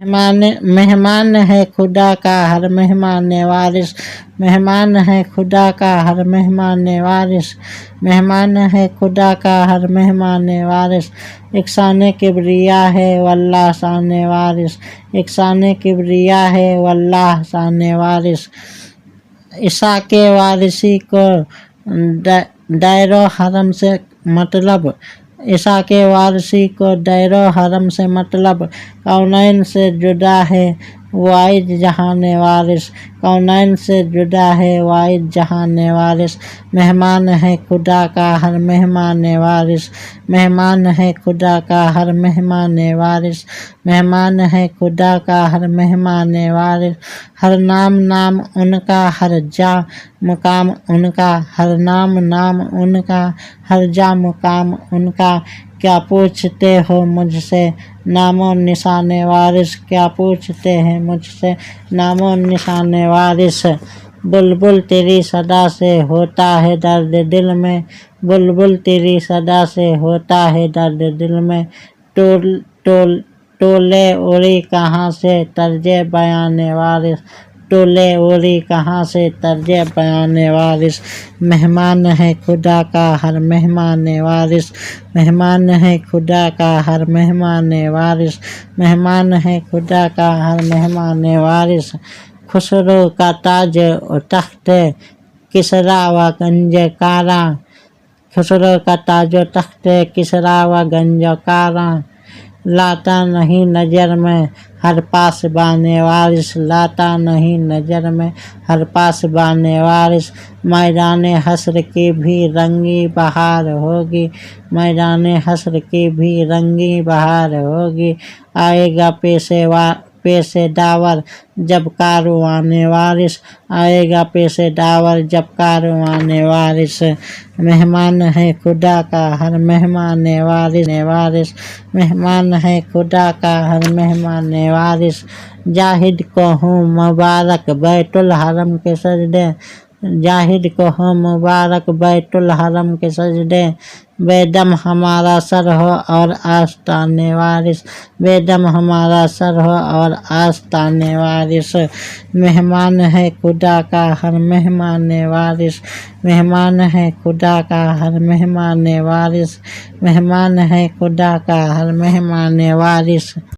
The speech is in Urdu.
مہمان ہے خدا کا ہر مہمان وارث، مہمان ہے خدا کا ہر مہمان وارث، مہمان ہے خدا کا ہر مہمان وارث، ایک شان کبریا ہے واللہ شان وارث، ایک شان کبریا ہے واللہ شان وارث۔ عیسیٰ کے وارثی کو دائر و حرم سے مطلب، عیسیٰ کے وارثی کو دائر و حرم سے مطلب، کونین سے جدا ہے واحد جہان وارث، کونین سے جدا ہے واحد جہان وارث، مہمان ہے خدا کا ہر مہمان وارث، مہمان ہے خدا کا ہر مہمان وارث، مہمان ہے خدا کا ہر مہمان وارث، ہر نام نام ان کا ہر جا مقام ان کا، ہر نام نام ان کا ہر جا مقام ان کا، کیا پوچھتے ہو مجھ سے نام و نشان وارث، کیا پوچھتے ہیں مجھ سے نام و نشان وارث، بلبل تیری صدا سے ہوتا ہے درد دل میں، بلبل تیری صدا سے ہوتا ہے درد دل میں، ٹولے اوری کہاں سے طرز بیان وارث، ٹولے اوری کہاں سے طرز بیان وارث، مہمان ہے خدا کا ہر مہمان وارث، مہمان ہے خدا کا ہر مہمان وارث، مہمان ہے خدا کا ہر مہمان وارث، خسرو کا تاج و تخت کسریٰ و گنج کاراں، خسرو کا تاج و تخت کسریٰ و گنج کاراں، لاتا نہیں نظر میں ہر پاسبان وارث، لاتا نہیں نظر میں ہر پاسبان وارث، میدان حشر کی بھی رنگی بہار ہوگی، میدان حشر کی بھی رنگی بہار ہوگی، آئے گا پیش داور جب کاروان وارث، آئے گا پیش داور جب کاروان وارث، مہمان ہے خدا کا ہر مہمان وارث، مہمان ہے خدا کا ہر مہمان وارث، جاہد کو ہوں مبارک بیت الحرم کے سجدے، جاہد کو ہوں مبارک بیت الحرم کے سجدے، بے دم ہمارا سر ہو اور آستان وارث، بے دم ہمارا سر ہو اور آستان وارث، مہمان ہے خدا کا ہر مہمان وارث، مہمان ہے خدا کا ہر مہمان وارث، مہمان ہے خدا کا ہر مہمان وارث۔